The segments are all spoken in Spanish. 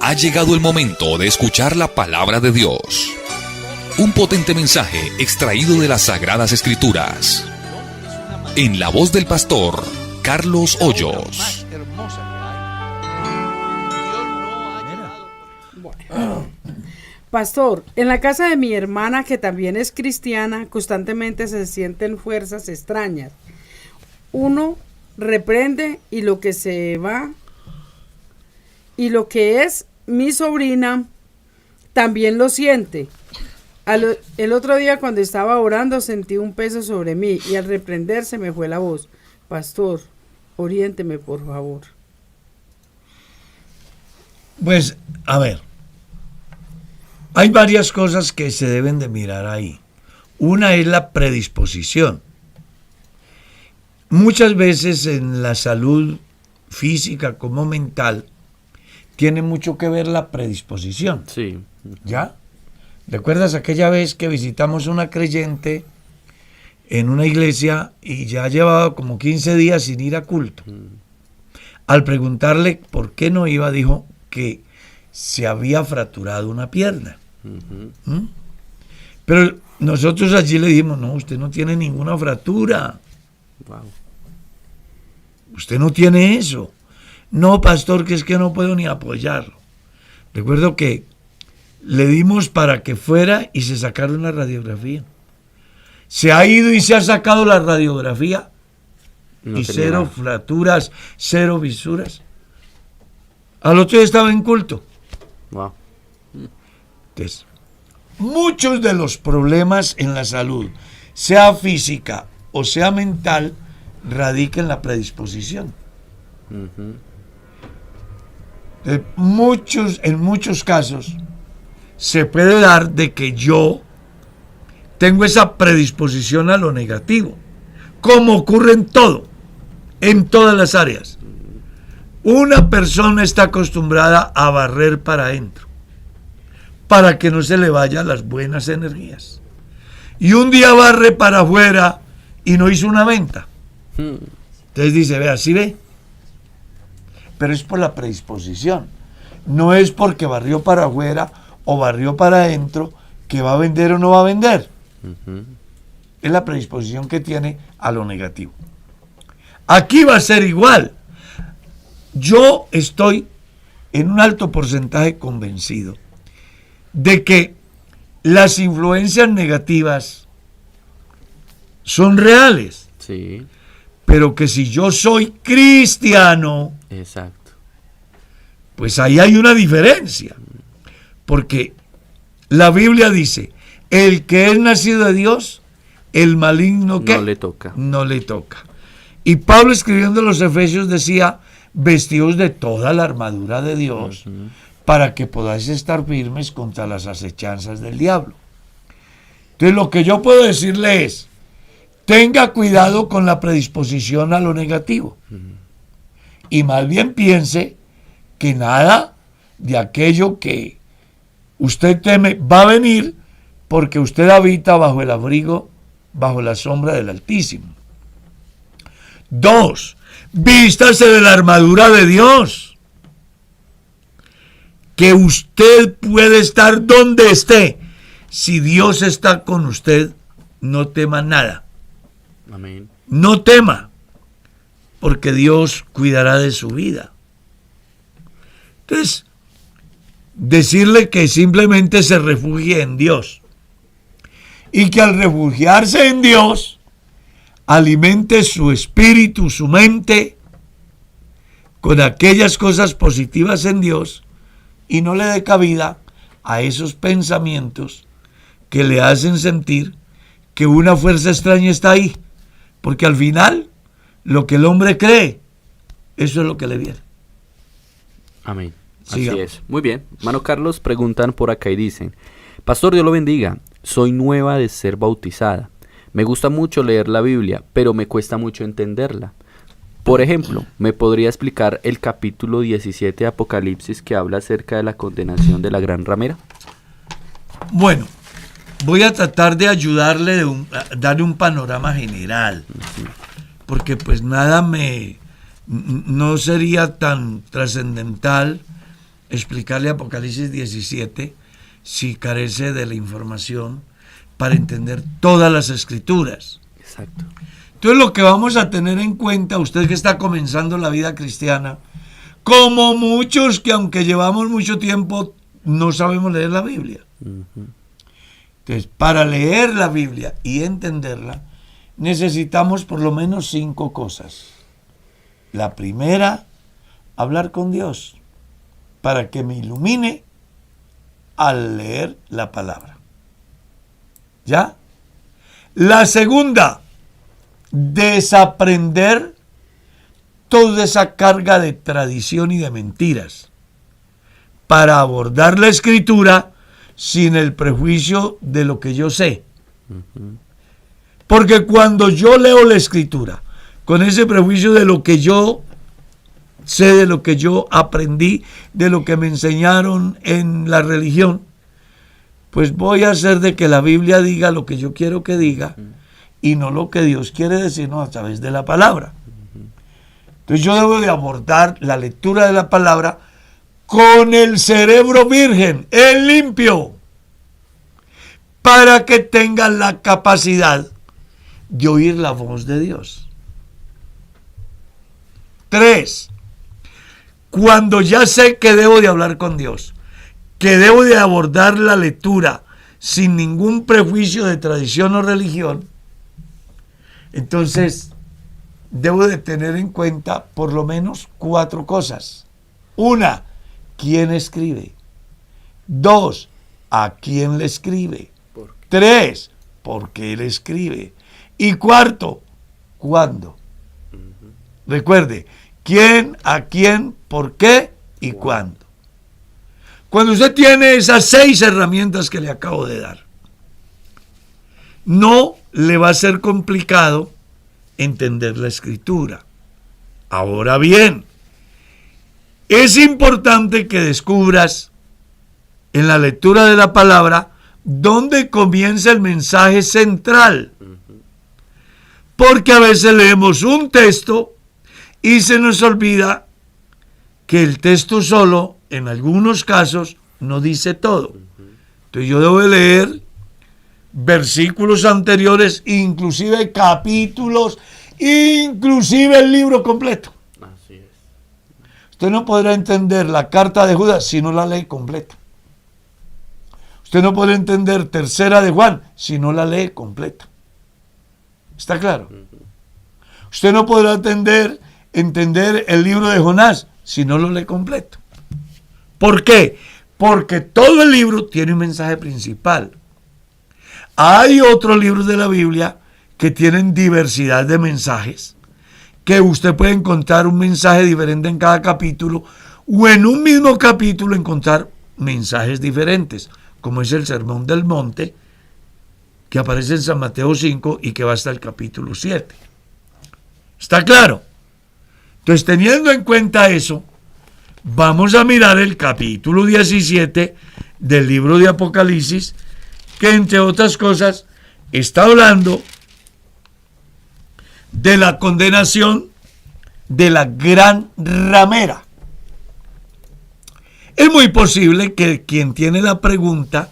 Ha llegado el momento de escuchar la palabra de Dios. Un potente mensaje extraído de las Sagradas Escrituras. En la voz del pastor Carlos Hoyos. Pastor, en la casa de mi hermana, que también es cristiana, constantemente se sienten fuerzas extrañas. Uno reprende y lo que se va, y lo que es mi sobrina también lo siente. El otro día cuando estaba orando sentí un peso sobre mí y al reprender se me fue la voz. Pastor, oriénteme por favor. Pues, a ver, hay varias cosas que se deben de mirar ahí. Una es la predisposición. Muchas veces en la salud física como mental tiene mucho que ver la predisposición. Sí. ¿Ya? ¿Recuerdas aquella vez que visitamos una creyente en una iglesia y ya llevaba como 15 días sin ir a culto? Al preguntarle por qué no iba, dijo que se había fracturado una pierna. Pero nosotros allí le dijimos, no, usted no tiene ninguna fractura. Wow. Usted no tiene eso. No, pastor, que es que no puedo ni apoyarlo. Recuerdo que le dimos para que fuera y se sacara una radiografía. Se ha ido y se ha sacado la radiografía y cero fracturas, cero fisuras. Al otro día estaba en culto. Wow. Entonces, muchos de los problemas en la salud, sea física o sea mental, radican en la predisposición. En muchos casos se puede dar de que yo tengo esa predisposición a lo negativo, como ocurre en todas las áreas. Una persona está acostumbrada a barrer para adentro, para que no se le vayan las buenas energías. Y un día barre para afuera y no hizo una venta. Entonces dice, vea, ¿sí ve? Pero es por la predisposición. No es porque barrió para afuera o barrió para adentro que va a vender o no va a vender. Es la predisposición que tiene a lo negativo. Aquí va a ser igual. Yo estoy en un alto porcentaje convencido de que las influencias negativas son reales. Sí. Pero que si yo soy cristiano, Exacto. pues ahí hay una diferencia. Porque la Biblia dice, el que es nacido de Dios, el maligno ¿qué? No le toca. No le toca. Y Pablo escribiendo a los Efesios decía, vestidos de toda la armadura de Dios, para que podáis estar firmes contra las acechanzas del diablo. Entonces lo que yo puedo decirle es, tenga cuidado con la predisposición a lo negativo. Y más bien piense que nada de aquello que usted teme va a venir porque usted habita bajo el abrigo, bajo la sombra del Altísimo. 2. Vístase de la armadura de Dios. Que usted puede estar donde esté. Si Dios está con usted, no tema nada. Amén. No tema, porque Dios cuidará de su vida. Entonces, decirle que simplemente se refugie en Dios y que al refugiarse en Dios, alimente su espíritu, su mente, con aquellas cosas positivas en Dios y no le dé cabida a esos pensamientos que le hacen sentir que una fuerza extraña está ahí. Porque al final, lo que el hombre cree, eso es lo que le viene. Amén. Sigamos. Así es. Muy bien. Hermano Carlos, preguntan por acá y dicen, Pastor, Dios lo bendiga. Soy nueva de ser bautizada. Me gusta mucho leer la Biblia, pero me cuesta mucho entenderla. Por ejemplo, ¿me podría explicar el capítulo 17 de Apocalipsis que habla acerca de la condenación de la gran ramera? Bueno, voy a tratar de ayudarle, a darle un panorama general, porque pues nada no sería tan trascendental explicarle Apocalipsis 17 si carece de la información para entender todas las escrituras. Exacto. Entonces lo que vamos a tener en cuenta, usted que está comenzando la vida cristiana, como muchos que aunque llevamos mucho tiempo no sabemos leer la Biblia. Entonces, para leer la Biblia y entenderla, necesitamos por lo menos 5 cosas. La primera, hablar con Dios para que me ilumine al leer la palabra. ¿Ya? La segunda, desaprender toda esa carga de tradición y de mentiras para abordar la escritura sin el prejuicio de lo que yo sé. Porque cuando yo leo la escritura con ese prejuicio de lo que yo sé, de lo que yo aprendí, de lo que me enseñaron en la religión, pues voy a hacer de que la Biblia diga lo que yo quiero que diga y no lo que Dios quiere decirnos a través de la palabra. Entonces yo debo de abordar la lectura de la palabra con el cerebro virgen, el limpio, para que tenga la capacidad de oír la voz de Dios. 3. Cuando ya sé que debo de hablar con Dios, que debo de abordar la lectura sin ningún prejuicio de tradición o religión, entonces debo de tener en cuenta por lo menos 4 cosas. 1, ¿quién escribe? 2, ¿a quién le escribe? 3, ¿por qué le escribe? Y 4, ¿cuándo? Recuerde, ¿quién, a quién, por qué y cuándo? Cuando usted tiene esas 6 herramientas que le acabo de dar, no le va a ser complicado entender la escritura. Ahora bien, es importante que descubras en la lectura de la palabra dónde comienza el mensaje central. Porque a veces leemos un texto y se nos olvida que el texto solo, en algunos casos, no dice todo. Entonces yo debo de leer versículos anteriores, inclusive capítulos, inclusive el libro completo. Así es. Usted no podrá entender la carta de Judas si no la lee completa. Usted no puede entender tercera de Juan si no la lee completa. ¿Está claro? Usted no podrá entender el libro de Jonás si no lo lee completo. ¿Por qué? Porque todo el libro tiene un mensaje principal. Hay otros libros de la Biblia que tienen diversidad de mensajes, que usted puede encontrar un mensaje diferente en cada capítulo, o en un mismo capítulo encontrar mensajes diferentes, como es el Sermón del Monte, que aparece en San Mateo 5 y que va hasta el capítulo 7. ¿Está claro? Entonces, teniendo en cuenta eso, vamos a mirar el capítulo 17 del libro de Apocalipsis, que entre otras cosas está hablando de la condenación de la gran ramera. Es muy posible que quien tiene la pregunta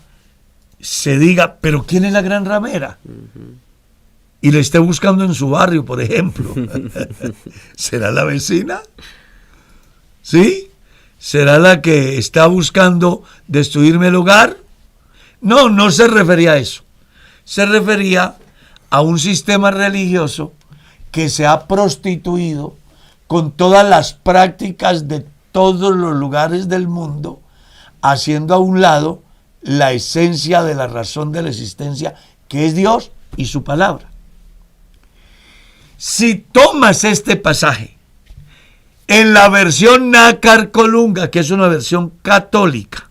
se diga, pero ¿quién es la gran ramera? Y le esté buscando en su barrio, por ejemplo. ¿Será la vecina? ¿Sí? ¿Será la que está buscando destruirme el hogar? No, no se refería a eso. Se refería a un sistema religioso que se ha prostituido con todas las prácticas de todos los lugares del mundo, haciendo a un lado la esencia de la razón de la existencia, que es Dios y su palabra. Si tomas este pasaje en la versión Nácar Colunga, que es una versión católica,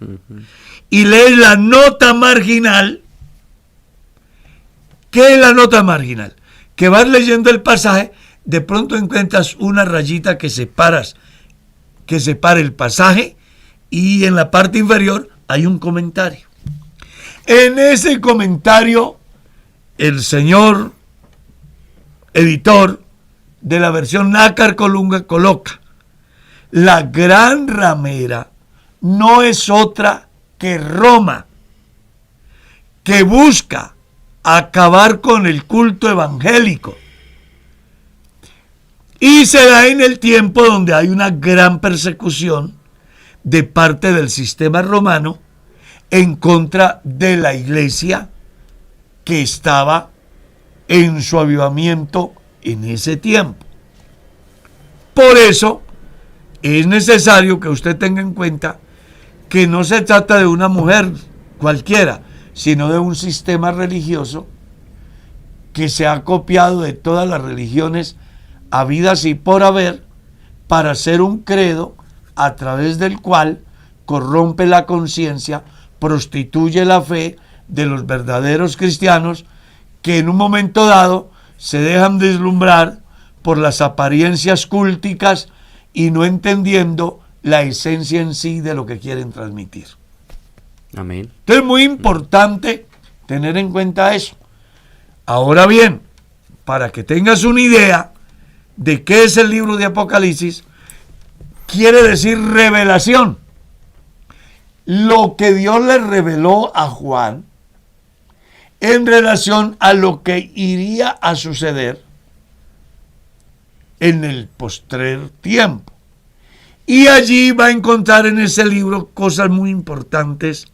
y lees la nota marginal, ¿qué es la nota marginal? Que vas leyendo el pasaje, de pronto encuentras una rayita que separa el pasaje, y en la parte inferior hay un comentario. En ese comentario, el señor editor de la versión Nácar Colunga coloca: la gran ramera no es otra que Roma, que busca acabar con el culto evangélico. Y se da en el tiempo donde hay una gran persecución de parte del sistema romano en contra de la iglesia que estaba en su avivamiento en ese tiempo. Por eso es necesario que usted tenga en cuenta que no se trata de una mujer cualquiera, sino de un sistema religioso que se ha copiado de todas las religiones habidas y por haber para hacer un credo a través del cual corrompe la conciencia, prostituye la fe de los verdaderos cristianos que en un momento dado se dejan deslumbrar por las apariencias cúlticas y no entendiendo la esencia en sí de lo que quieren transmitir. Amén. Entonces es muy importante tener en cuenta eso. Ahora bien, para que tengas una idea de qué es el libro de Apocalipsis, quiere decir revelación. Lo que Dios le reveló a Juan en relación a lo que iría a suceder en el postrer tiempo. Y allí va a encontrar en ese libro cosas muy importantes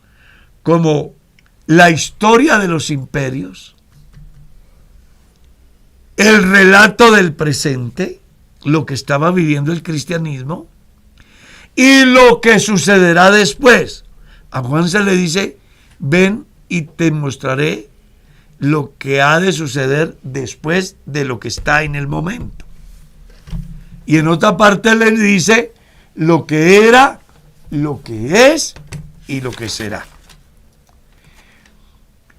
como la historia de los imperios, el relato del presente, lo que estaba viviendo el cristianismo, y lo que sucederá después. A Juan se le dice, ven y te mostraré lo que ha de suceder después de lo que está en el momento. Y en otra parte le dice lo que era, lo que es y lo que será.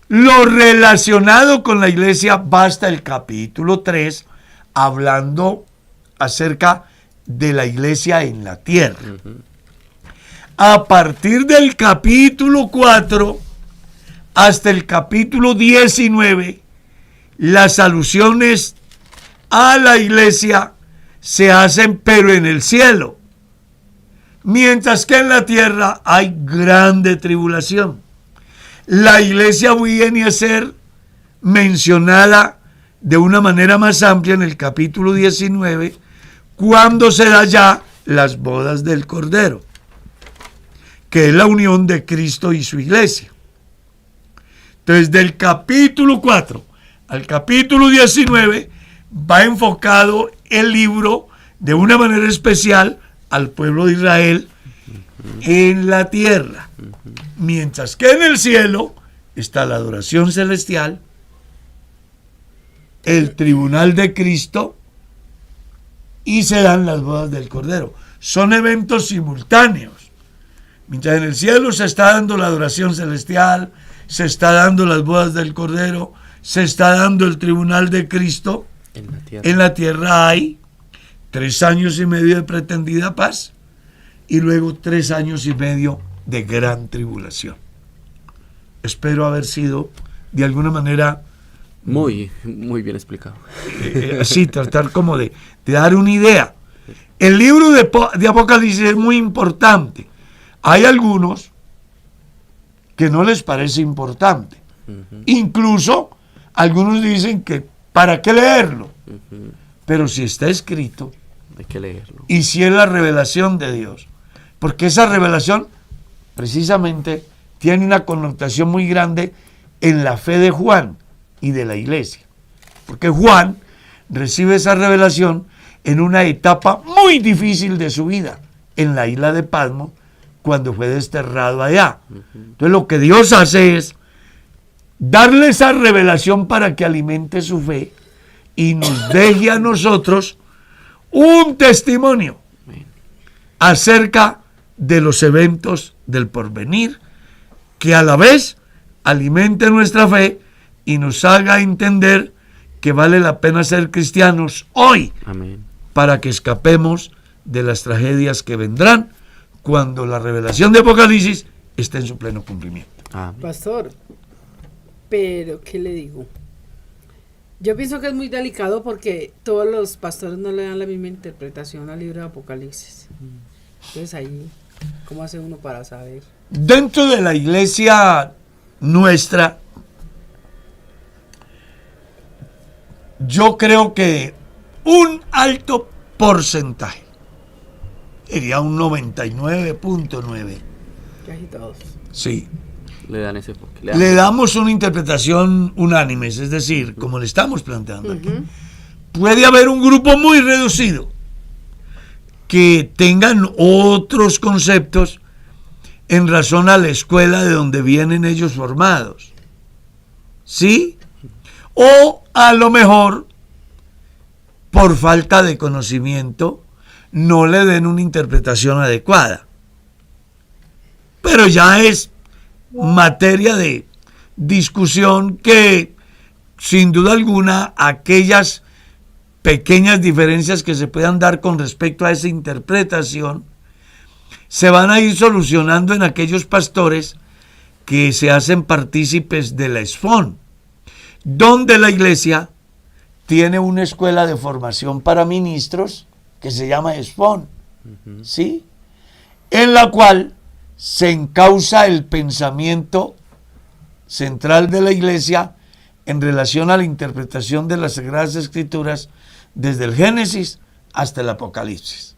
Lo relacionado con la iglesia va hasta el capítulo 3, hablando acerca de la iglesia en la tierra. A partir del capítulo 4 hasta el capítulo 19, las alusiones a la iglesia se hacen pero en el cielo, mientras que en la tierra hay grande tribulación. La iglesia viene a ser mencionada de una manera más amplia en el capítulo 19, cuando se da ya las bodas del Cordero, que es la unión de Cristo y su iglesia. Entonces, del capítulo 4 al capítulo 19 va enfocado el libro de una manera especial al pueblo de Israel en la tierra, mientras que en el cielo está la adoración celestial, el tribunal de Cristo y se dan las bodas del Cordero. Son eventos simultáneos. Mientras en el cielo se está dando la adoración celestial, se está dando las bodas del Cordero, se está dando el tribunal de Cristo, en la tierra hay 3 años y medio de pretendida paz y luego 3 años y medio de gran tribulación. Espero haber sido de alguna manera muy bien explicado. Así, tratar como de dar una idea. El libro de Apocalipsis es muy importante. Hay algunos que no les parece importante. Incluso algunos dicen que ¿para qué leerlo? Pero si está escrito, hay que leerlo. Y si es la revelación de Dios, porque esa revelación precisamente tiene una connotación muy grande en la fe de Juan y de la iglesia, porque Juan recibe esa revelación en una etapa muy difícil de su vida, en la isla de Patmos, cuando fue desterrado allá. Entonces lo que Dios hace es darle esa revelación para que alimente su fe y nos deje a nosotros un testimonio acerca de los eventos del porvenir, que a la vez alimente nuestra fe y nos haga entender que vale la pena ser cristianos hoy. Amén. Para que escapemos de las tragedias que vendrán cuando la revelación de Apocalipsis esté en su pleno cumplimiento. Amén. Pastor, pero ¿qué le digo? Yo pienso que es muy delicado porque todos los pastores no le dan la misma interpretación al libro de Apocalipsis. Entonces ahí ¿Cómo hace uno para saber? Dentro de la iglesia nuestra, yo creo que un alto porcentaje, diría un 99.9, Casi todos. sí, Le dan ese enfoque. le damos una interpretación unánime, es decir, como le estamos planteando aquí. Puede haber un grupo muy reducido que tengan otros conceptos en razón a la escuela de donde vienen ellos formados, ¿sí? O a lo mejor, por falta de conocimiento, no le den una interpretación adecuada. Pero ya es materia de discusión que, sin duda alguna, aquellas pequeñas diferencias que se puedan dar con respecto a esa interpretación se van a ir solucionando en aquellos pastores que se hacen partícipes de la SFON, donde la iglesia tiene una escuela de formación para ministros que se llama SFON, ¿sí? En la cual se encausa el pensamiento central de la iglesia en relación a la interpretación de las Sagradas Escrituras desde el Génesis hasta el Apocalipsis.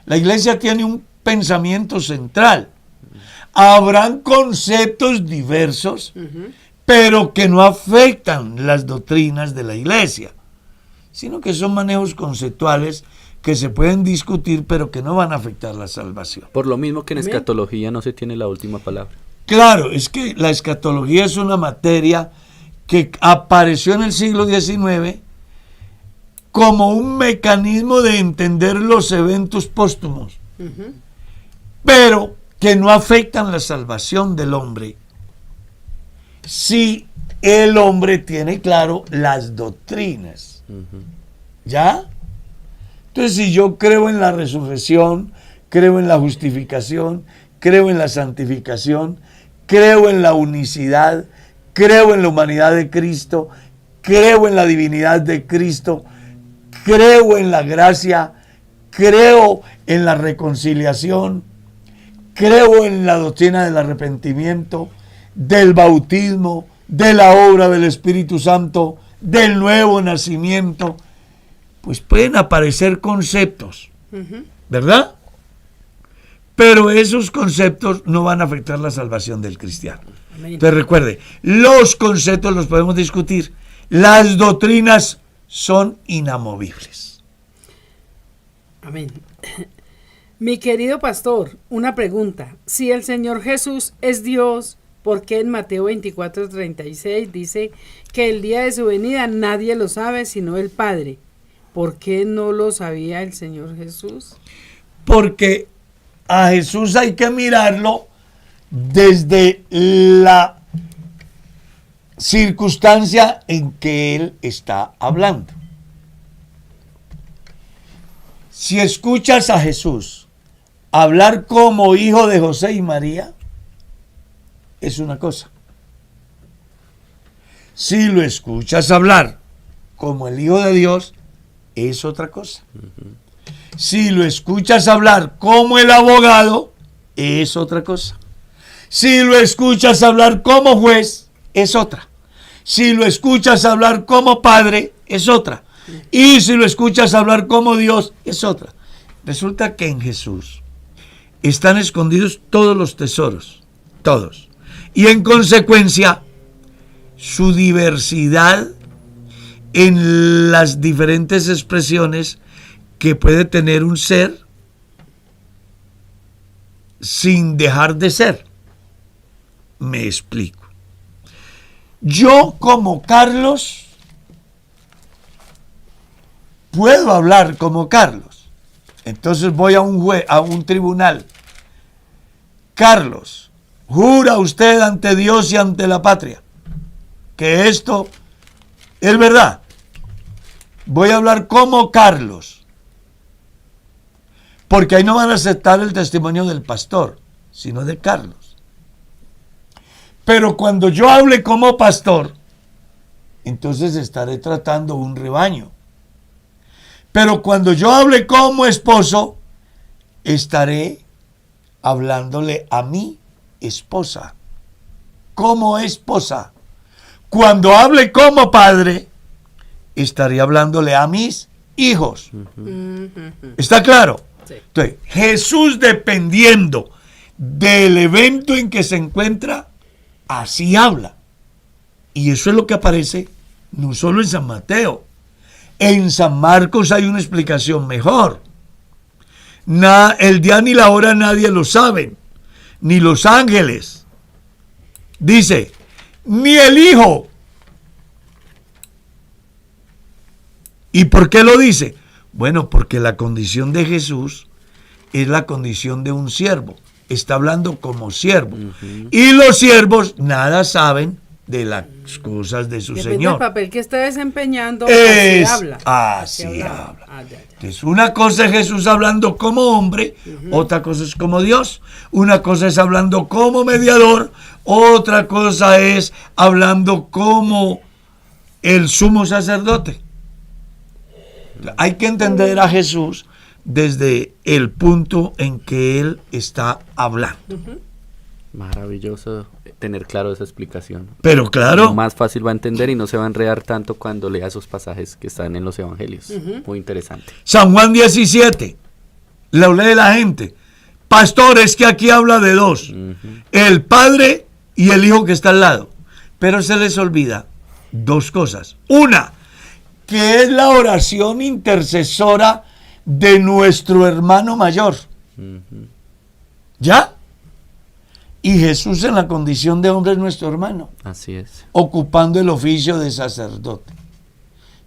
La iglesia tiene un pensamiento central. Habrán conceptos diversos, pero que no afectan las doctrinas de la iglesia, sino que son manejos conceptuales que se pueden discutir, pero que no van a afectar la salvación. Por lo mismo que en Amén. escatología no se tiene la última palabra. Claro, es que la escatología es una materia que apareció en el siglo XIX como un mecanismo de entender los eventos póstumos, pero que no afectan la salvación del hombre si el hombre tiene claro las doctrinas. ¿Ya? Entonces, si yo creo en la resurrección, creo en la justificación, creo en la santificación, creo en la unicidad, creo en la humanidad de Cristo, creo en la divinidad de Cristo, creo en la gracia, creo en la reconciliación, creo en la doctrina del arrepentimiento, del bautismo, de la obra del Espíritu Santo, del nuevo nacimiento, pues pueden aparecer conceptos, ¿verdad? Pero esos conceptos no van a afectar la salvación del cristiano. Amén. Entonces recuerde, los conceptos los podemos discutir, las doctrinas son inamovibles. Amén. Mi querido pastor, una pregunta. Si el Señor Jesús es Dios, ¿por qué en Mateo 24:36 dice que el día de su venida nadie lo sabe sino el Padre? ¿Por qué no lo sabía el Señor Jesús? Porque a Jesús hay que mirarlo desde la circunstancia en que Él está hablando. Si escuchas a Jesús hablar como hijo de José y María, es una cosa. Si lo escuchas hablar como el Hijo de Dios, es otra cosa. Si lo escuchas hablar como el abogado, es otra cosa. Si lo escuchas hablar como juez, es otra. Si lo escuchas hablar como padre, es otra. Y si lo escuchas hablar como Dios, es otra. Resulta que en Jesús están escondidos todos los tesoros, todos. Y en consecuencia, su diversidad en las diferentes expresiones que puede tener un ser sin dejar de ser. Me explico. Yo como Carlos puedo hablar como Carlos. Entonces voy a un tribunal. Carlos, jura usted ante Dios y ante la patria que esto es verdad. Voy a hablar como Carlos. Porque ahí no van a aceptar el testimonio del pastor, sino de Carlos. Pero cuando yo hable como pastor, entonces estaré tratando un rebaño. Pero cuando yo hable como esposo, estaré hablándole a mi esposa, como esposa. Cuando hable como padre, estaría hablándole a mis hijos. ¿Está claro? Sí. Entonces, Jesús, dependiendo del evento en que se encuentra, así habla. Y eso es lo que aparece no solo en San Mateo. En San Marcos hay una explicación mejor. El día ni la hora nadie lo sabe, ni los ángeles. Dice, ni el Hijo. ¿Y por qué lo dice? Bueno, porque la condición de Jesús es la condición de un siervo. Está hablando como siervo. Y los siervos nada saben de las cosas de su Depende Señor. del papel que esté desempeñando, Es, así habla. así Así habla. Ah, ya. Entonces, una cosa es Jesús hablando como hombre, otra cosa es como Dios. Una cosa es hablando como mediador, otra cosa es hablando como el sumo sacerdote. Hay que entender a Jesús desde el punto en que Él está hablando. Maravilloso tener claro esa explicación. Pero claro, Más fácil va a entender y no se va a enredar tanto cuando lea esos pasajes que están en los evangelios. Muy interesante. San Juan 17, lo lee la gente. Pastor, es que aquí habla de dos, el Padre y el Hijo que está al lado. Pero se les olvida dos cosas. Una, que es la oración intercesora de nuestro hermano mayor. ¿Ya? Y Jesús, en la condición de hombre, es nuestro hermano, Así es. ocupando el oficio de sacerdote.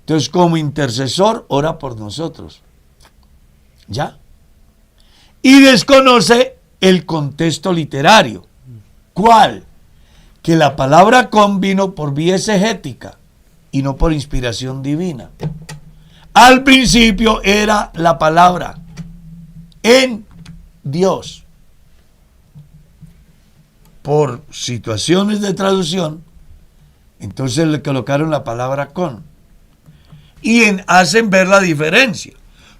Entonces, como intercesor, ora por nosotros. ¿Ya? Y desconoce el contexto literario. ¿Cuál? Que la palabra con vino por vía exegética y no por inspiración divina. Al principio era la palabra en Dios. Por situaciones de traducción, entonces le colocaron la palabra con. Y hacen ver la diferencia.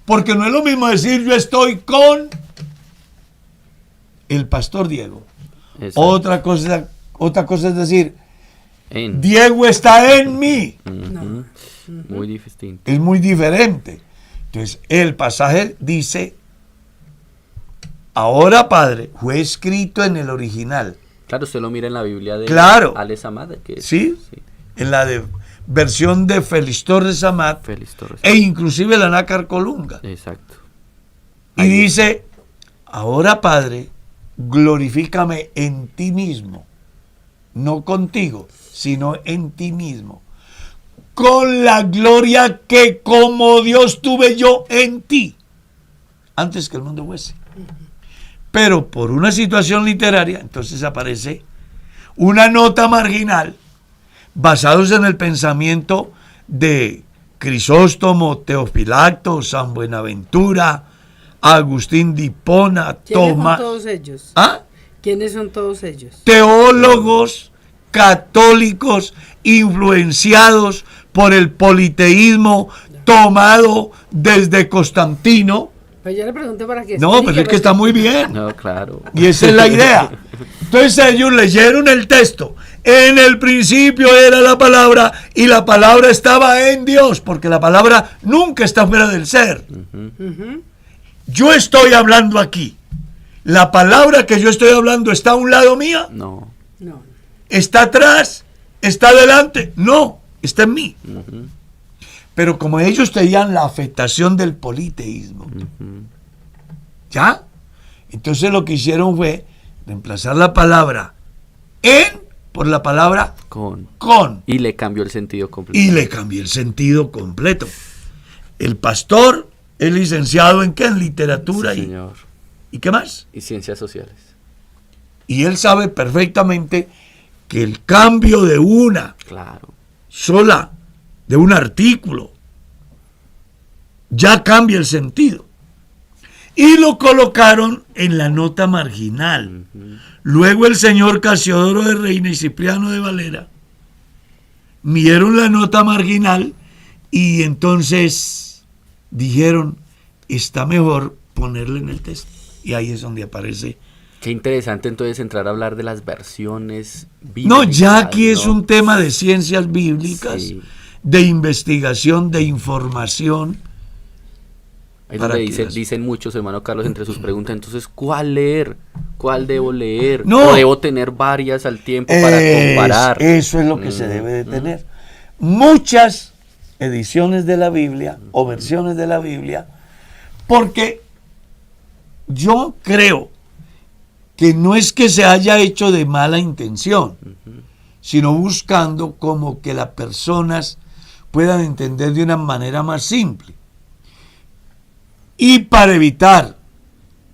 Porque no es lo mismo decir yo estoy con el pastor Diego. Exacto. Otra cosa es decir, En. Diego está en mí. No. Muy distinto. Es muy diferente. Entonces, el pasaje dice, ahora Padre, fue escrito en el original. Claro, usted lo mira en la Biblia de Claro. Alex Amad, que es- ¿Sí? En la versión de Félix Torres Amat Félix Torres. e inclusive la Nácar Colunga. Exacto. Y dice, ahora Padre, glorifícame en ti mismo, no contigo, sino en ti mismo, con la gloria que como Dios tuve yo en ti, antes que el mundo fuese. Pero por una situación literaria, entonces aparece una nota marginal basados en el pensamiento de Crisóstomo, Teofilacto, San Buenaventura, Agustín de Hipona, ¿Quiénes son Tomás. todos ellos? ¿Ah? ¿Quiénes son todos ellos? Teólogos católicos influenciados por el politeísmo tomado desde Constantino. Pues yo le pregunté para qué. No, pero es que está muy bien. No, claro. Y esa es la idea. Entonces ellos leyeron el texto. En el principio era la palabra y la palabra estaba en Dios, porque la palabra nunca está fuera del ser. Yo estoy hablando aquí. La palabra que yo estoy hablando está a un lado mío, No. No. está atrás, está adelante. No, está en mí. Pero como ellos tenían la afectación del politeísmo, ¿ya? Entonces lo que hicieron fue reemplazar la palabra en por la palabra Con. con. Y le cambió el sentido completo. Y le cambié el sentido completo. El pastor es licenciado en qué? En literatura Sí, y señor. ¿y qué más? Y ciencias sociales. Y él sabe perfectamente que el cambio de una Claro. sola, de un artículo, ya cambia el sentido. Y lo colocaron en la nota marginal. Luego el señor Casiodoro de Reina y Cipriano de Valera vieron la nota marginal y entonces dijeron, está mejor ponerle en el texto. Y ahí es donde aparece Qué interesante entonces entrar a hablar de las versiones bíblicas. No, ya aquí es ¿no? un tema de ciencias bíblicas, Sí. de investigación, de información. Ahí Para donde que las- dicen muchos, hermano Carlos, entre sus preguntas, entonces, ¿cuál leer? ¿Cuál debo leer? No. ¿O debo tener varias al tiempo para comparar? Eso es lo que se debe de tener. Muchas ediciones de la Biblia o versiones de la Biblia, porque yo creo que no es que se haya hecho de mala intención, sino buscando como que las personas puedan entender de una manera más simple. Y para evitar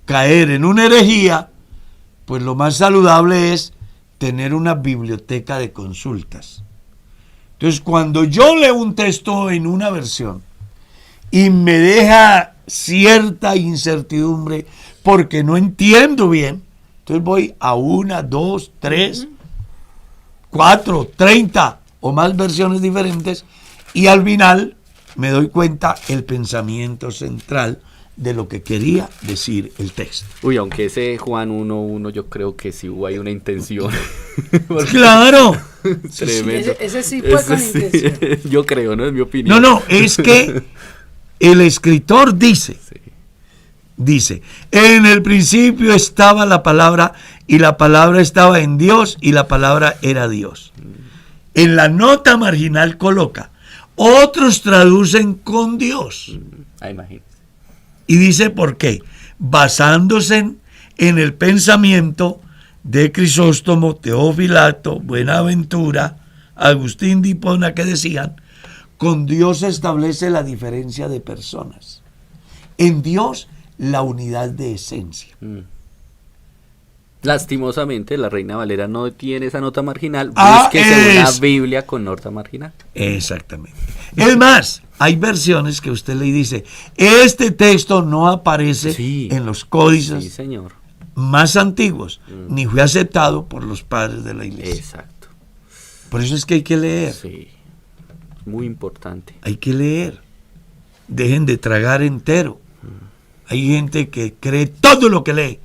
caer en una herejía, pues lo más saludable es tener una biblioteca de consultas. Entonces, cuando yo leo un texto en una versión y me deja cierta incertidumbre porque no entiendo bien, entonces voy a 1, 2, 3, 4, 30 o más versiones diferentes y al final me doy cuenta el pensamiento central de lo que quería decir el texto. Uy, aunque ese Juan 1:1 yo creo que sí hubo ahí una intención. Porque- ¡Claro! Tremendo. Ese sí fue con intención. Yo creo, ¿no? Es mi opinión. No, es que el escritor dice, en el principio estaba la palabra y la palabra estaba en Dios y la palabra era Dios. En la nota marginal coloca, otros traducen con Dios. Ah, imagínese. Y dice por qué, basándose en el pensamiento de Crisóstomo, Teofilato, Buenaventura, Agustín de Hipona, que decían, con Dios se establece la diferencia de personas. En Dios, la unidad de esencia. Lastimosamente, la Reina Valera no tiene esa nota marginal. Ah, Búsquese una es- Biblia con nota marginal. Exactamente. Es más, hay versiones que usted le dice, este texto no aparece Sí. en los códices Sí, señor. más antiguos, ni fue aceptado por los padres de la iglesia. Exacto. Por eso es que hay que leer. Sí. Muy importante. Hay que leer. Dejen de tragar entero. Hay gente que cree todo lo que lee,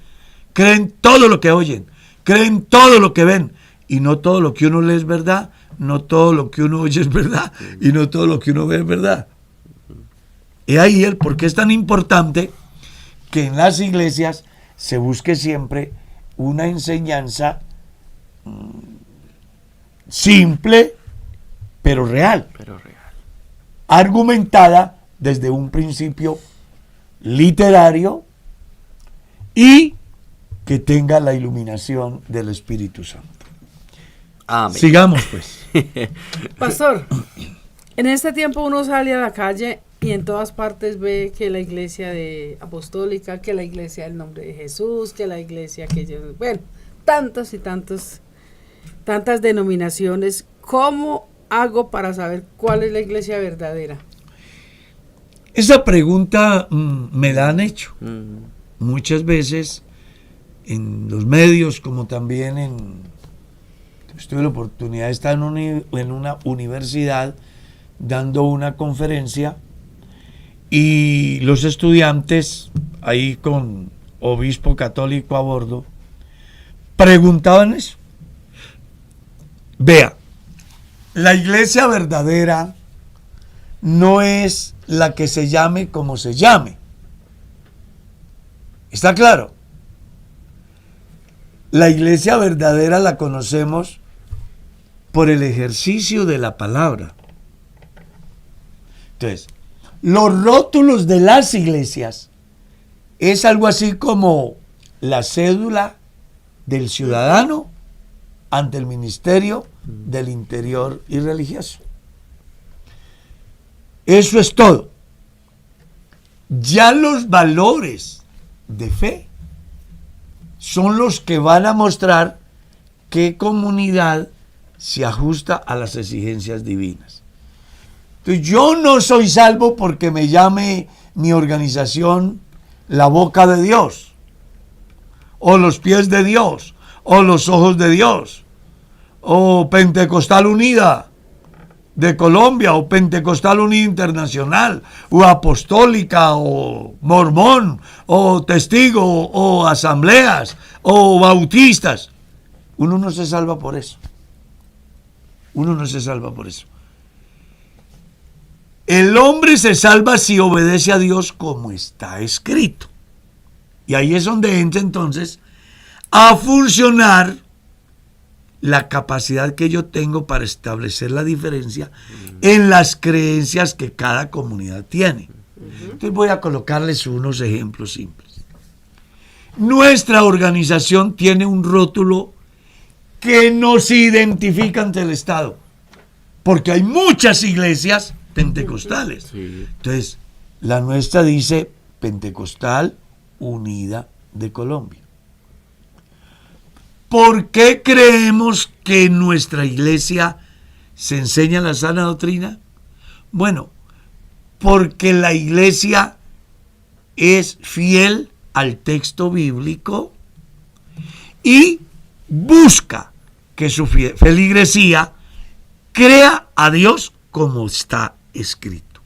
creen todo lo que oyen, creen todo lo que ven, y no todo lo que uno lee es verdad, no todo lo que uno oye es verdad, y no todo lo que uno ve es verdad. Y ahí el por qué es tan importante que en las iglesias se busque siempre una enseñanza simple, pero real, Pero real. argumentada desde un principio literario y que tenga la iluminación del Espíritu Santo. Amén. Sigamos pues. Pastor, en este tiempo uno sale a la calle y en todas partes ve que la iglesia apostólica, que la iglesia del nombre de Jesús, que la iglesia bueno, tantos y tantas denominaciones. ¿Cómo hago para saber cuál es la iglesia verdadera? Esa pregunta me la han hecho Mm. muchas veces en los medios, como también tuve la oportunidad de estar en una universidad dando una conferencia y los estudiantes, ahí con obispo católico a bordo, preguntaban eso. Vea, la iglesia verdadera no es la que se llame como se llame. ¿Está claro? La iglesia verdadera la conocemos por el ejercicio de la palabra. Entonces, los rótulos de las iglesias es algo así como la cédula del ciudadano ante el ministerio del interior y religioso. Eso es todo. Ya los valores de fe son los que van a mostrar qué comunidad se ajusta a las exigencias divinas. Entonces, yo no soy salvo porque me llame mi organización la boca de Dios, o los pies de Dios, o los ojos de Dios, o Pentecostal Unida. de Colombia, o Pentecostal Unida Internacional, o Apostólica, o Mormón, o Testigo, o Asambleas, o Bautistas. Uno no se salva por eso. Uno no se salva por eso. El hombre se salva si obedece a Dios como está escrito. Y ahí es donde entra entonces a funcionar la capacidad que yo tengo para establecer la diferencia en las creencias que cada comunidad tiene. Entonces voy a colocarles unos ejemplos simples. Nuestra organización tiene un rótulo que nos identifica ante el Estado, porque hay muchas iglesias pentecostales. Sí. Entonces, la nuestra dice Pentecostal Unida de Colombia. ¿Por qué creemos que en nuestra iglesia se enseña la sana doctrina? Bueno, porque la iglesia es fiel al texto bíblico y busca que su feligresía crea a Dios como está escrito.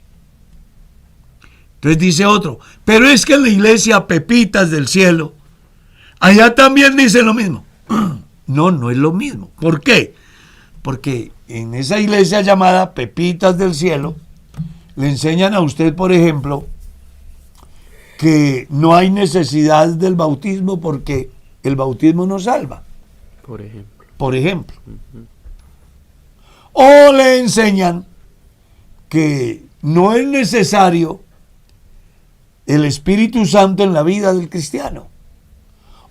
Entonces dice otro, pero es que en la iglesia Pepitas del Cielo, allá también dice lo mismo. No, no es lo mismo. ¿Por qué? Porque en esa iglesia llamada Pepitas del Cielo, le enseñan a usted, por ejemplo, que no hay necesidad del bautismo porque el bautismo no salva. Por ejemplo. O le enseñan que no es necesario el Espíritu Santo en la vida del cristiano.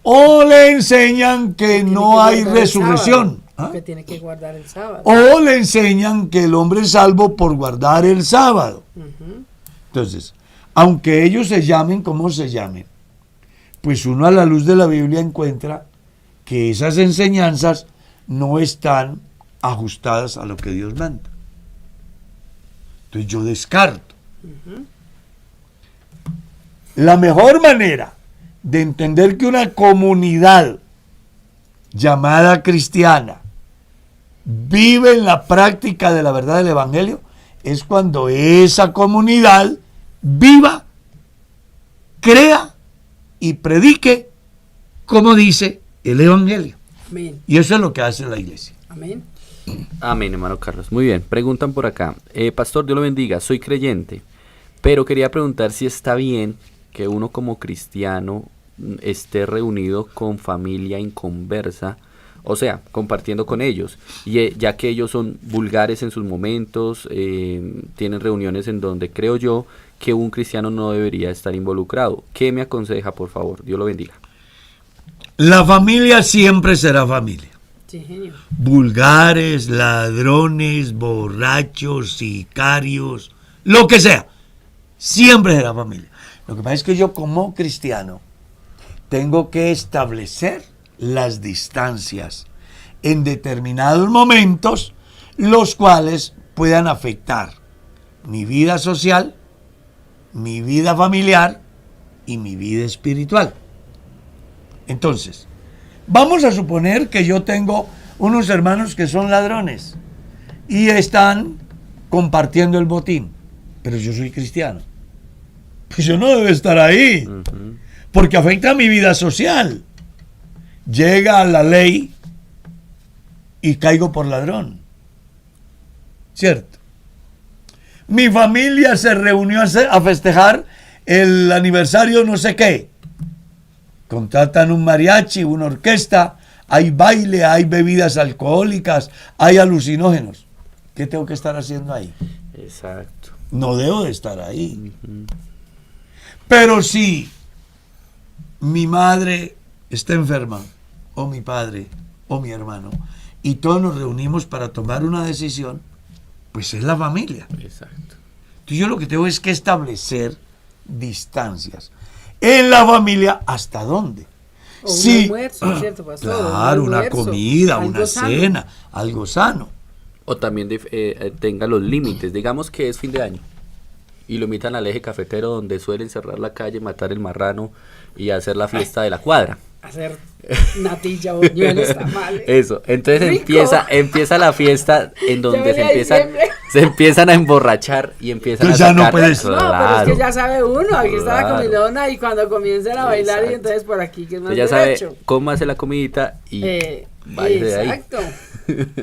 O le enseñan que no hay resurrección. Que tiene que guardar el sábado. O le enseñan que el hombre es salvo por guardar el sábado. Entonces, aunque ellos se llamen como se llamen, pues uno a la luz de la Biblia encuentra que esas enseñanzas no están ajustadas a lo que Dios manda. Entonces yo descarto. La mejor manera de entender que una comunidad llamada cristiana vive en la práctica de la verdad del Evangelio es cuando esa comunidad viva, crea y predique como dice el Evangelio. Amén. Y eso es lo que hace la iglesia. Amén. Amén, hermano Carlos. Muy bien, preguntan por acá. Pastor, Dios lo bendiga, soy creyente, pero quería preguntar si está bien que uno como cristiano esté reunido con familia inconversa, o sea, compartiendo con ellos, y ya que ellos son vulgares en sus momentos, tienen reuniones en donde creo yo que un cristiano no debería estar involucrado. ¿Qué me aconseja, por favor? Dios lo bendiga. La familia siempre será familia. Sí, genio. Vulgares, ladrones, borrachos, sicarios, lo que sea, siempre será familia. Lo que pasa es que yo como cristiano tengo que establecer las distancias en determinados momentos, los cuales puedan afectar mi vida social, mi vida familiar y mi vida espiritual. Entonces, vamos a suponer que yo tengo unos hermanos que son ladrones y están compartiendo el botín, pero yo soy cristiano. Pues yo no debo estar ahí, porque afecta a mi vida social. Llega la ley y caigo por ladrón. ¿Cierto? Mi familia se reunió a festejar el aniversario no sé qué. Contratan un mariachi, una orquesta, hay baile, hay bebidas alcohólicas, hay alucinógenos. ¿Qué tengo que estar haciendo ahí? Exacto. No debo de estar ahí. Pero si mi madre está enferma, o mi padre, o mi hermano, y todos nos reunimos para tomar una decisión, pues es la familia. Exacto. Entonces yo lo que tengo es que establecer distancias. En la familia, ¿hasta dónde? O un almuerzo, ¿cierto, pastor? Claro, una comida, algo una sano. cena, algo sano. O también tenga los límites. Digamos que es fin de año y lo invitan al eje cafetero, donde suelen cerrar la calle, matar el marrano y hacer la fiesta de la cuadra. Hacer natilla, buñuelos, tamales. Eso, entonces Rico. empieza la fiesta en donde Ya se venía empiezan, diciembre. Se empiezan a emborrachar y empiezan Tú a ya sacar. no puedes. No, pero es que ya sabe uno, aquí está la Claro. comilona y cuando comiencen a bailar y Exacto. entonces por aquí, que es más Usted ya sabe, derecho. cómase la comidita y váyase de ahí. Exacto.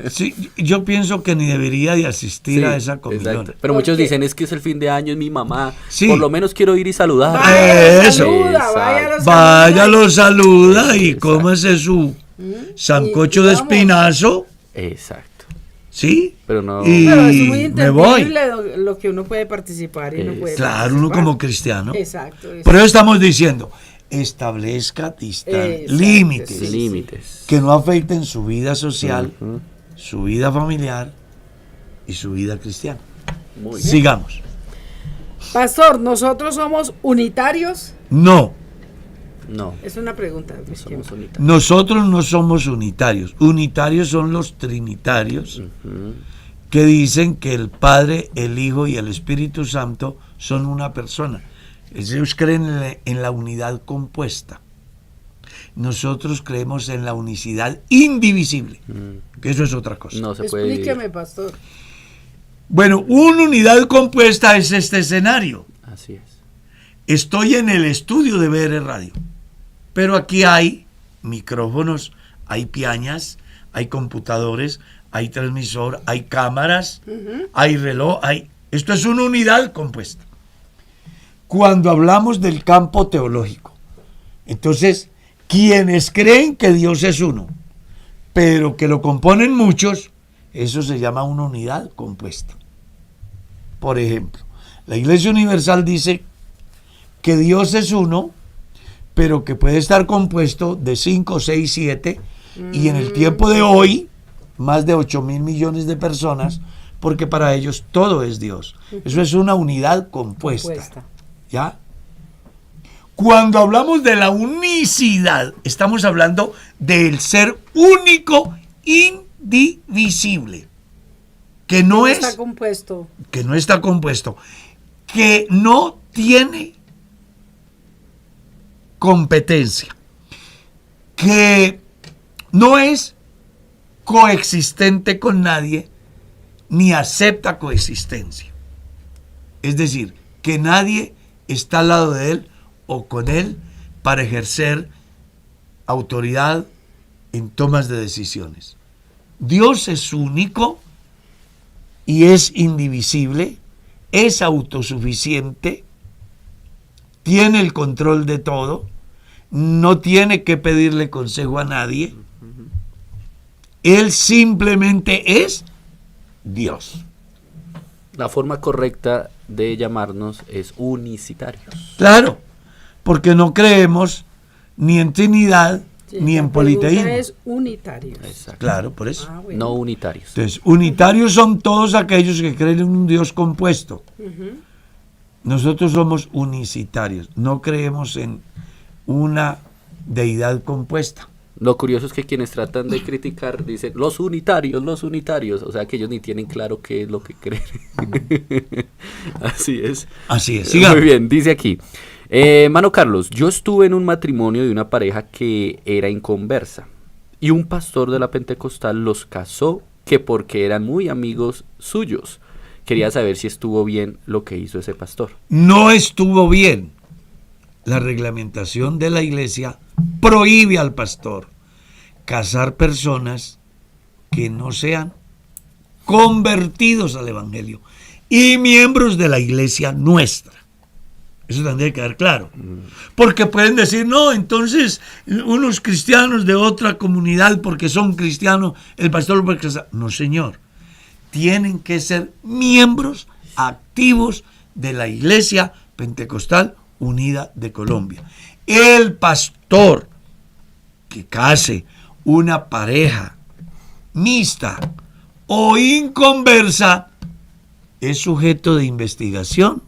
Sí, yo pienso que ni debería de asistir Sí, a esa comilona. exacto. Pero ¿Por muchos qué? dicen, es que es el fin de año, es mi mamá. Sí. Por lo menos quiero ir y saludar. Vaya, Eso. saluda, vaya, los Vaya, saluda. lo saluda y Exacto. cómase su sancocho Y de vamos. espinazo, Exacto. ¿sí? Pero no. Y Pero es muy me voy. entendible lo que uno puede participar y no puede Claro, uno participar. como cristiano. Exacto. Por eso estamos diciendo, establezca Exacto, límites sí. Límites. que no afecten su vida social, Ujú. su vida familiar y su vida cristiana. Muy bien. Sigamos. Pastor, ¿nosotros somos unitarios? No, No, Es una pregunta. no Luis, somos que- unitarios. nosotros no somos unitarios. Unitarios son los trinitarios Ujú. que dicen que el Padre, el Hijo y el Espíritu Santo son una persona. Ellos creen en la unidad compuesta. Nosotros creemos en la unicidad indivisible, que eso es otra cosa. No se puede dividir. Explíqueme, pastor. Bueno, una unidad compuesta es este escenario. Así es. Estoy en el estudio de BR Radio, pero aquí hay micrófonos, hay piañas, hay computadores, hay transmisor, hay cámaras, hay reloj, esto es una unidad compuesta. Cuando hablamos del campo teológico, entonces, quienes creen que Dios es uno, pero que lo componen muchos, eso se llama una unidad compuesta. Por ejemplo, la Iglesia Universal dice que Dios es uno, pero que puede estar compuesto de 5, 6, 7, y en el tiempo de hoy, más de 8.000 millones de personas, porque para ellos todo es Dios. Eso es una unidad compuesta. ¿Ya? Cuando hablamos de la unicidad, estamos hablando del ser único, indivisible, que no Está es, compuesto. que no está compuesto, que no tiene competencia, que no es coexistente con nadie, ni acepta coexistencia. Es decir, que nadie está al lado de él o con él para ejercer autoridad en tomas de decisiones. Dios es único y es indivisible, es autosuficiente, tiene el control de todo, no tiene que pedirle consejo a nadie, él simplemente es Dios. La forma correcta de llamarnos es unicitarios. Claro, porque no creemos ni en Trinidad ni en politeísmo. Es unitario. Exacto. Claro, por eso. Ah, bueno. No unitarios. Entonces, unitarios son todos aquellos que creen en un Dios compuesto. Nosotros somos unicitarios, no creemos en una deidad compuesta. Lo curioso es que quienes tratan de criticar dicen los unitarios, o sea que ellos ni tienen claro qué es lo que creen. Así es. Así es, sigamos. Muy bien, dice aquí. Mano Carlos, yo estuve en un matrimonio de una pareja que era inconversa y un pastor de la Pentecostal los casó que porque eran muy amigos suyos. Quería saber si estuvo bien lo que hizo ese pastor. No estuvo bien. La reglamentación de la iglesia prohíbe al pastor casar personas que no sean convertidos al evangelio y miembros de la iglesia nuestra. Eso tendría que quedar claro. Porque pueden decir, no, entonces unos cristianos de otra comunidad, porque son cristianos, el pastor lo puede casar. No, señor. Tienen que ser miembros activos de la Iglesia Pentecostal Unida de Colombia. El pastor que case una pareja mixta o inconversa es sujeto de investigación,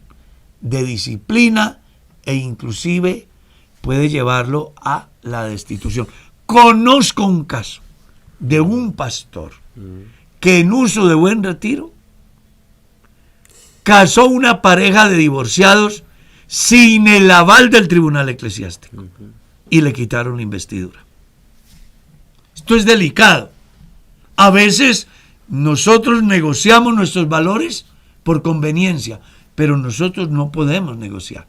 de disciplina e inclusive puede llevarlo a la destitución. Conozco un caso de un pastor que en uso de buen retiro casó una pareja de divorciados sin el aval del tribunal eclesiástico y le quitaron la investidura. Esto es delicado. A veces Nosotros negociamos nuestros valores por conveniencia, pero nosotros no podemos negociar.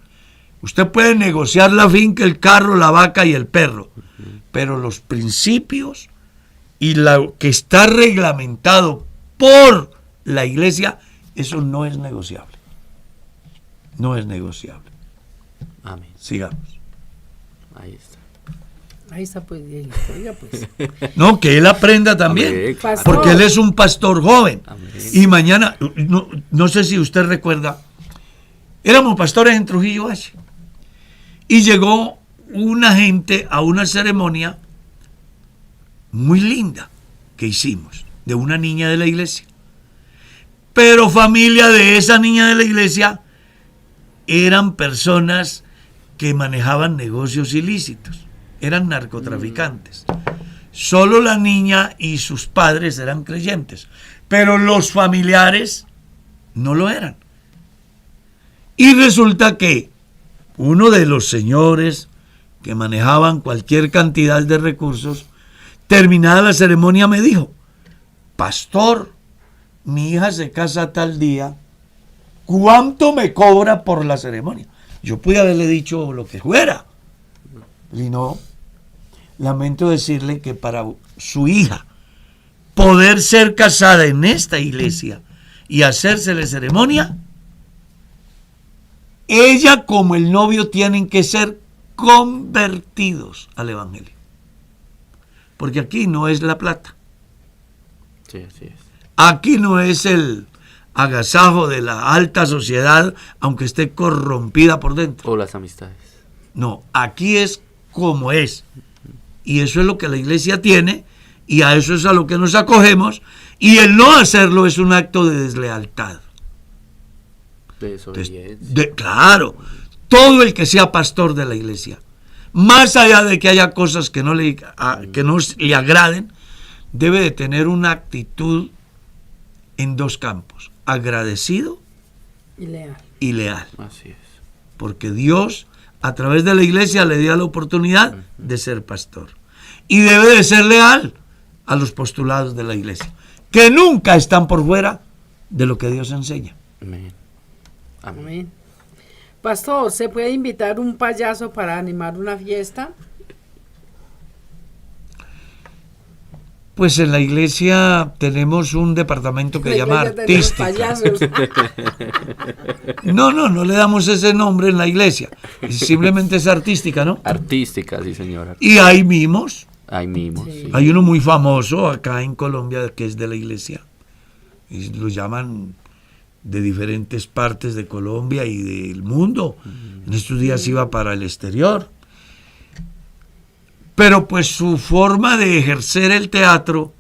Usted puede negociar la finca, el carro, la vaca y el perro, pero los principios y lo que está reglamentado por la iglesia, eso no es negociable. No es negociable. Amén. Sigamos. Ahí está. Ahí está, pues, Dieguito, oiga, pues. No, que él aprenda también, Amén. Pastor. porque él es un pastor joven. Amén. Y mañana, no sé si usted recuerda, éramos pastores en Trujillo Valle, y llegó una gente a una ceremonia muy linda que hicimos, de una niña de la iglesia. Pero familia de esa niña de la iglesia eran personas que manejaban negocios ilícitos, eran narcotraficantes. Solo la niña y sus padres eran creyentes, pero los familiares no lo eran. Y resulta que uno de los señores que manejaban cualquier cantidad de recursos, terminada la ceremonia, me dijo: pastor, mi hija se casa tal día, ¿cuánto me cobra por la ceremonia? Yo pude haberle dicho lo que fuera. Y no, lamento decirle que para su hija poder ser casada en esta iglesia y hacérsele ceremonia, ella como el novio tienen que ser convertidos al evangelio. Porque aquí no es la plata. Sí, así es. Aquí no es el agasajo de la alta sociedad, aunque esté corrompida por dentro. O las amistades. No, aquí es como es. Y eso es lo que la iglesia tiene, y a eso es a lo que nos acogemos, y el no hacerlo es un acto de deslealtad. De desobediencia. Claro, todo el que sea pastor de la iglesia, más allá de que haya cosas que no le agraden, debe de tener una actitud en dos campos: agradecido Y leal. Así es. porque Dios a través de la iglesia le dio la oportunidad de ser pastor, y debe de ser leal a los postulados de la iglesia, que nunca están por fuera de lo que Dios enseña. Amén. Amén. Amén. Pastor, ¿se puede invitar un payaso para animar una fiesta? Pues en la iglesia tenemos un departamento que La llama iglesia tenemos artística. payasos. No le damos ese nombre en la iglesia. Simplemente es artística, ¿no? Artística, sí, señora. Y hay mimos. Hay mimos. Sí. Sí. Hay uno muy famoso acá en Colombia que es de la iglesia. Y lo llaman de diferentes partes de Colombia y del mundo. En estos días iba para el exterior. Pero pues su forma de ejercer el teatro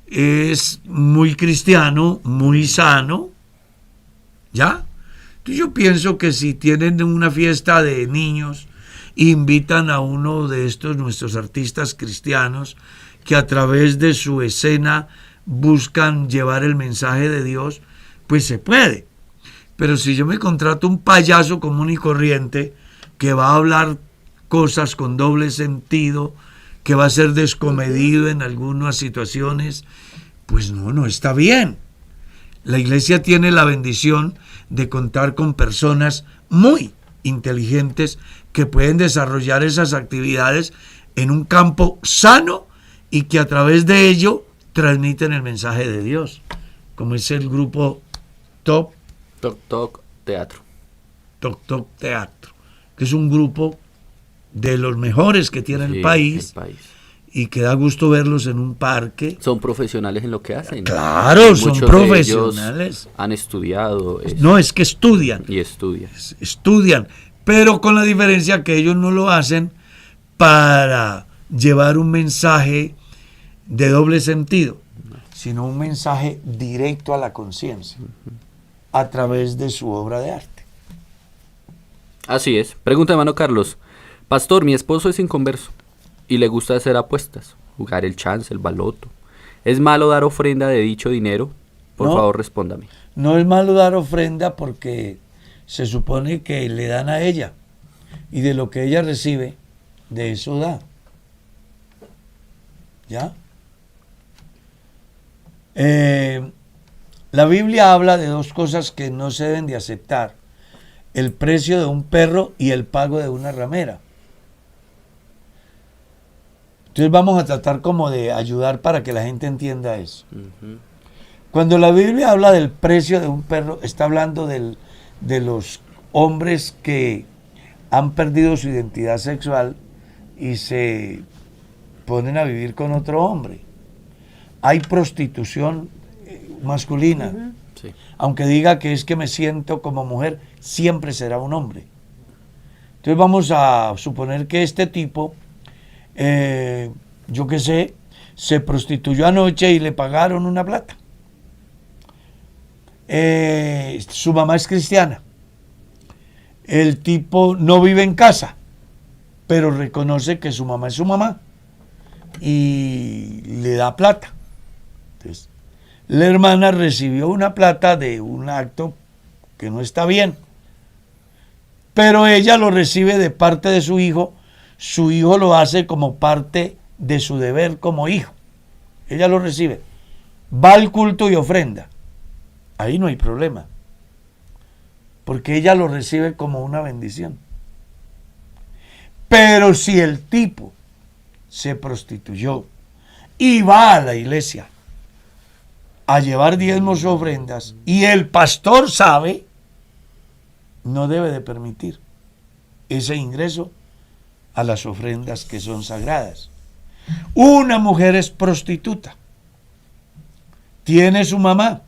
es muy cristiano, muy sano, ¿ya? Entonces yo pienso que si tienen una fiesta de niños, invitan a uno de estos nuestros artistas cristianos que a través de su escena buscan llevar el mensaje de Dios, pues se puede. Pero si yo me contrato un payaso común y corriente que va a hablar cosas con doble sentido, que va a ser descomedido en algunas situaciones, pues no está bien. La iglesia tiene la bendición de contar con personas muy inteligentes que pueden desarrollar esas actividades en un campo sano y que a través de ello transmiten el mensaje de Dios, como es el grupo Top Toc Teatro. Top Teatro, que es un grupo de los mejores que tiene Sí, el país, y que da gusto verlos en un parque. Son profesionales en lo que hacen. Claro, Y son muchos de profesionales. ellos han estudiado. No, es que estudian, Y estudian. pero con la diferencia que ellos no lo hacen para llevar un mensaje de doble sentido, sino un mensaje directo a la conciencia a través de su obra de arte. Así es. Pregunta, hermano Carlos. Pastor, mi esposo es inconverso y le gusta hacer apuestas, jugar el chance, el baloto. ¿Es malo dar ofrenda de dicho dinero? Por No. favor, respóndame. No es malo dar ofrenda porque se supone que le dan a ella, y de lo que ella recibe, de eso da. ¿Ya? La Biblia habla de dos cosas que no se deben de aceptar: el precio de un perro y el pago de una ramera. Entonces vamos a tratar como de ayudar para que la gente entienda eso. Cuando la Biblia habla del precio de un perro, está hablando de los hombres que han perdido su identidad sexual y se ponen a vivir con otro hombre. Hay prostitución masculina. Sí. Aunque diga que es que me siento como mujer, siempre será un hombre. Entonces vamos a suponer que este tipo, yo qué sé, se prostituyó anoche y le pagaron una plata. Su mamá es cristiana. El tipo no vive en casa, pero reconoce que su mamá es su mamá y le da plata. Entonces, la hermana recibió una plata de un acto que no está bien, pero ella lo recibe de parte de su hijo. Su hijo lo hace como parte de su deber como hijo. Ella lo recibe, va al culto y ofrenda. Ahí no hay problema, porque ella lo recibe como una bendición. Pero si el tipo se prostituyó y va a la iglesia a llevar diezmos o ofrendas y el pastor sabe, no debe de permitir ese ingreso a las ofrendas que son sagradas. Una mujer es prostituta, tiene su mamá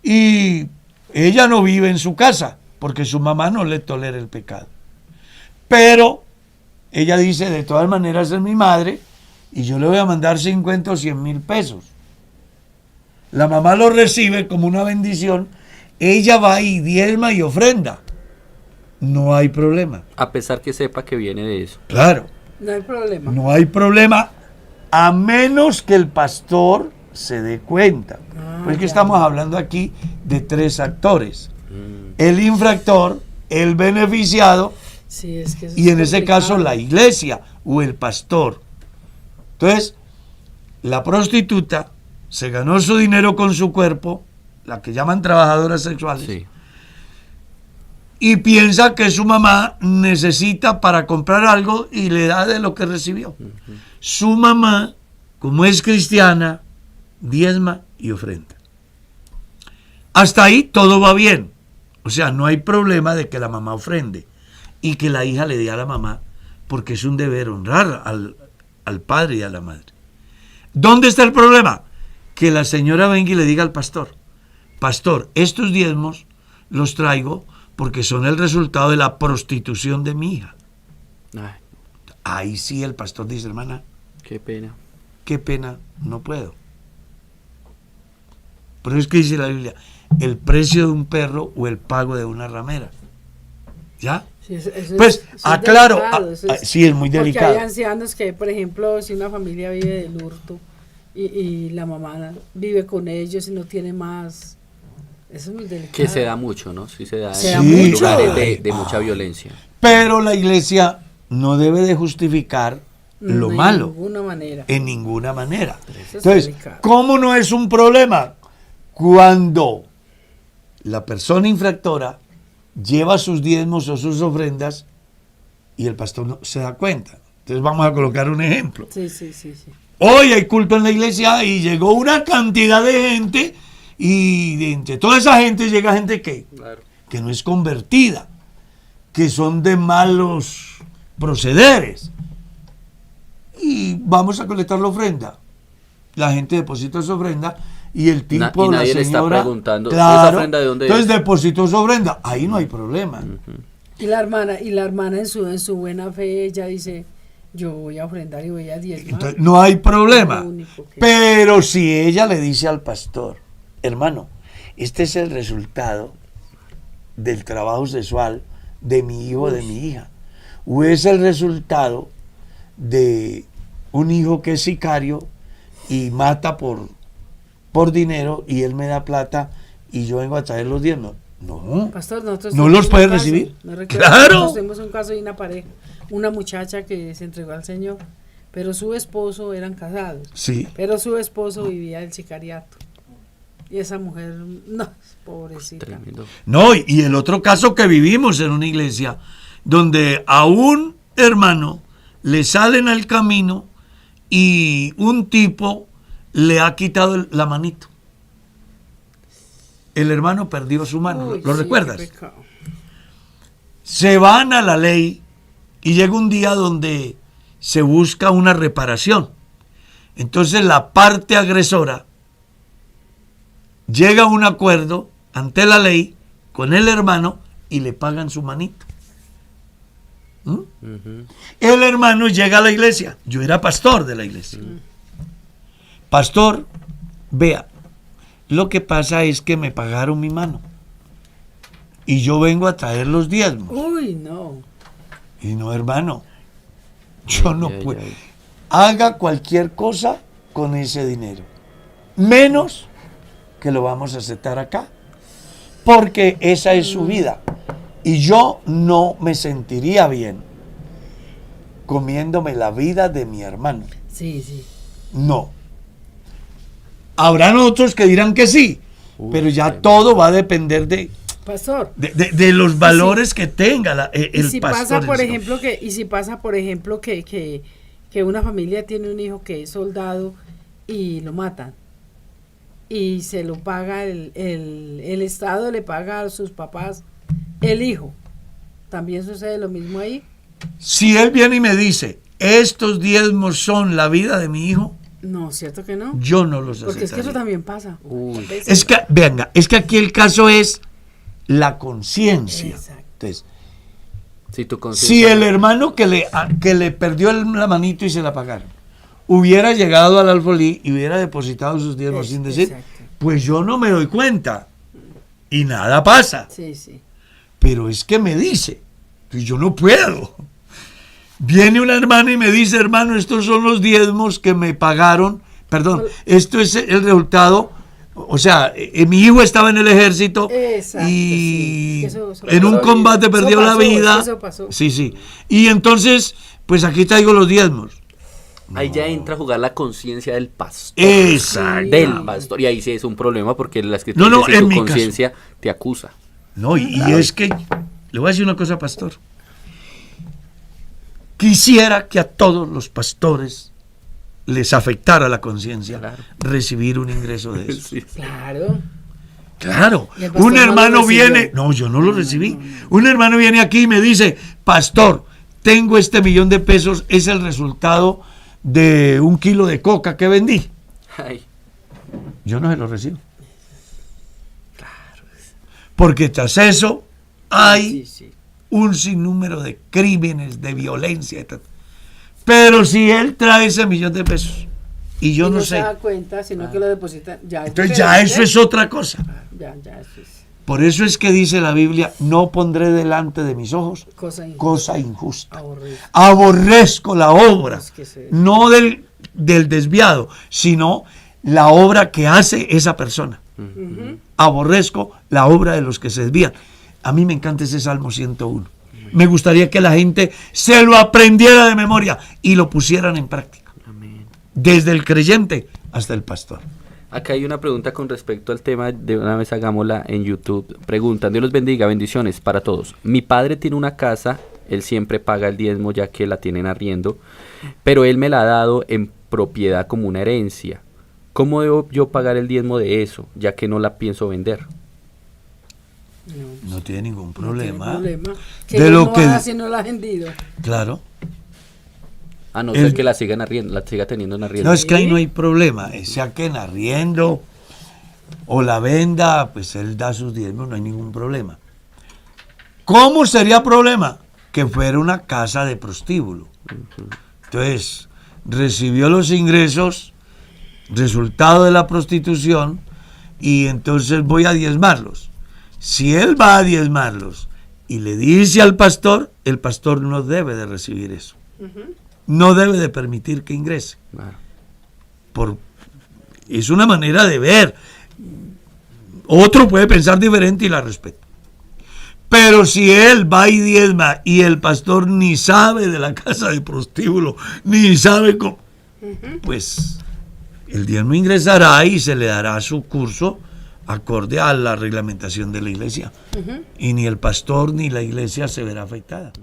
y ella no vive en su casa porque su mamá no le tolera el pecado, pero ella dice: de todas maneras es mi madre y yo le voy a mandar 50 o 100 mil pesos. La mamá lo recibe como una bendición, ella va y diezma y ofrenda. No hay problema. A pesar que sepa que viene de eso. Claro, No hay problema. no hay problema, a menos que el pastor se dé cuenta. Porque estamos hablando aquí de tres actores: el infractor, el beneficiado Sí, es que eso y es en ese complicado. caso la iglesia o el pastor. Entonces, la prostituta se ganó su dinero con su cuerpo, la que llaman trabajadoras sexuales, Sí. y piensa que su mamá necesita para comprar algo y le da de lo que recibió. Su mamá, como es cristiana, diezma y ofrenda. Hasta ahí todo va bien. O sea, no hay problema de que la mamá ofrende y que la hija le dé a la mamá, porque es un deber honrar al padre y a la madre. ¿Dónde está el problema? Que la señora venga y le diga al pastor: pastor, estos diezmos los traigo porque son el resultado de la prostitución de mi hija. Ay, Ahí sí el pastor dice: hermana, qué pena. qué pena, no puedo. Por eso es que dice la Biblia: el precio de un perro o el pago de una ramera. ¿Ya? Sí, eso Pues, eso es aclaro, delicado, eso sí, es muy delicado. Porque hay ancianos que, por ejemplo, si una familia vive del hurto y la mamá vive con ellos y no tiene más, eso es muy delicado. Que se da mucho, ¿no? Sí se da Se da en mucho. lugares de mucha violencia. Pero la iglesia no debe de justificar lo De malo ninguna manera. en ninguna manera. Eso es Entonces, delicado. ¿cómo no es un problema? Cuando la persona infractora lleva sus diezmos o sus ofrendas y el pastor no se da cuenta. Entonces vamos a colocar un ejemplo. Sí, sí, sí, sí. Hoy hay culto en la iglesia y llegó una cantidad de gente, y de entre toda esa gente llega gente Claro. que no es convertida, que son de malos procederes. Y vamos a colectar la ofrenda. La gente deposita su ofrenda y el tipo, Y la nadie le está señora, preguntando, claro, ¿esa ofrenda de dónde entonces es? depositó su ofrenda. Ahí no hay problema. Y la hermana en su buena fe, ella dice: yo voy a ofrendar y voy a diezmar. Entonces, no hay problema. Lo único que- Pero si ella le dice al pastor: hermano, este es el resultado del trabajo sexual de mi hijo o de mi hija, o es el resultado de un hijo que es sicario y mata por dinero y él me da plata y yo vengo a traer los diezmos. No, Pastor, nosotros ¿no tuvimos los un puede caso, recibir? no recuerdo, ¡Claro! nosotros tuvimos un caso de una pareja, una muchacha que se entregó al Señor, pero su esposo eran casados. Sí. Pero su esposo vivía el sicariato. Y esa mujer, no, pobrecita. Tremendo. No, y el otro caso que vivimos en una iglesia, donde a un hermano le salen al camino y un tipo le ha quitado la manito. El hermano perdió su mano, Uy, ¿lo sí, recuerdas? qué pecado. Se van a la ley y llega un día donde se busca una reparación. Entonces la parte agresora llega a un acuerdo ante la ley con el hermano y le pagan su manito. ¿Mm? Ujú. El hermano llega a la iglesia. Yo era pastor de la iglesia. Pastor, vea, lo que pasa es que me pagaron mi mano y yo vengo a traer los diezmos. Uy, no. Y no, hermano, yo no Ay, puedo. ay. Haga cualquier cosa con ese dinero, menos que lo vamos a aceptar acá, porque esa es su vida. Y yo no me sentiría bien comiéndome la vida de mi hermano. Sí, sí. No. Habrán otros que dirán que sí, Uy, pero ya tremendo. todo va a depender de Pastor. los valores que tenga el Y si pastor. pasa, por en sí. ejemplo, que una familia tiene un hijo que es soldado y lo matan. Y se lo paga el Estado, le paga a sus papás el hijo. ¿También sucede lo mismo ahí? Si él viene y me dice, estos diezmos son la vida de mi hijo, No, ¿cierto que no? yo no los Porque es que eso aceptaría. también pasa. Uy. A veces- Es que, venga, es que aquí el caso es la conciencia. Exacto. Entonces, Si tu si conciencia- el hermano que le perdió la manito y se la pagaron, hubiera llegado al alfolí y hubiera depositado sus diezmos sin decir, Exacto. pues yo no me doy cuenta y nada pasa. Sí, sí. Pero es que me dice, pues yo no puedo. Viene una hermana y me dice, hermano, estos son los diezmos que me pagaron, perdón, esto es el resultado, o sea, mi hijo estaba en el ejército Exacto, sí. y Es que eso en un pasó. combate Eso perdió la pasó, es que vida. eso pasó. Sí, sí. Y entonces, pues aquí traigo los diezmos. Ahí ya entra a jugar la conciencia del pastor. Exacto. Del pastor. Y ahí sí es un problema porque la escritura No, no, dice, si en tu mi caso. conciencia te acusa. No, y es que, le voy a decir una cosa, pastor. Quisiera que a todos los pastores les afectara la conciencia Claro. recibir un ingreso de eso. Sí. Claro. Claro, Y el pastor un no lo hermano recibió. viene, no, yo no lo recibí. Un hermano viene aquí y me dice, pastor, tengo este millón de pesos, es el resultado de 1 kilo de coca que vendí. Ay, Yo no se lo recibo. Porque tras eso hay Sí, sí. un sinnúmero de crímenes, de violencia. Pero si él trae ese millón de pesos y yo Y no se sé, da cuenta, sino que lo depositan. Ya, entonces ya eso es otra cosa. Ya, eso es Por eso es que dice la Biblia, no pondré delante de mis ojos cosa injusta. cosa injusta. Aburrida. Aborrezco la obra, Es que se- no del desviado, sino la obra que hace esa persona. Aborrezco la obra de los que se desvían. A mí me encanta ese Salmo 101. Me gustaría que la gente se lo aprendiera de memoria y lo pusieran en práctica. amén. Desde el creyente hasta el pastor. Acá hay una pregunta con respecto al tema, de una vez hagámosla en YouTube. Preguntan, Dios los bendiga, bendiciones para todos. Mi padre tiene una casa, él siempre paga el diezmo ya que la tienen arriendo, pero él me la ha dado en propiedad como una herencia. ¿Cómo debo yo pagar el diezmo de eso, ya que no la pienso vender? No tiene ningún No problema. tiene problema. De Que lo no que- haga si no la ha vendido. Claro. A no El- ser que la sigan arriendo, la siga teniendo en arriendo. No, es que ahí no hay problema. Sea que en arriendo o la venda, pues él da sus diezmos, no hay ningún problema. ¿Cómo sería problema? Que fuera una casa de prostíbulo. Entonces, recibió los ingresos, resultado de la prostitución, y entonces voy a diezmarlos. Si él va a diezmarlos y le dice al pastor, el pastor no debe de recibir eso. No debe de permitir que ingrese. Claro. Es una manera de ver. Otro puede pensar diferente y la respeto. Pero si él va y diezma y el pastor ni sabe de la casa de prostíbulo, ni sabe cómo, pues el diezmo ingresará y se le dará su curso acorde a la reglamentación de la iglesia. Y ni el pastor ni la iglesia se verá afectada.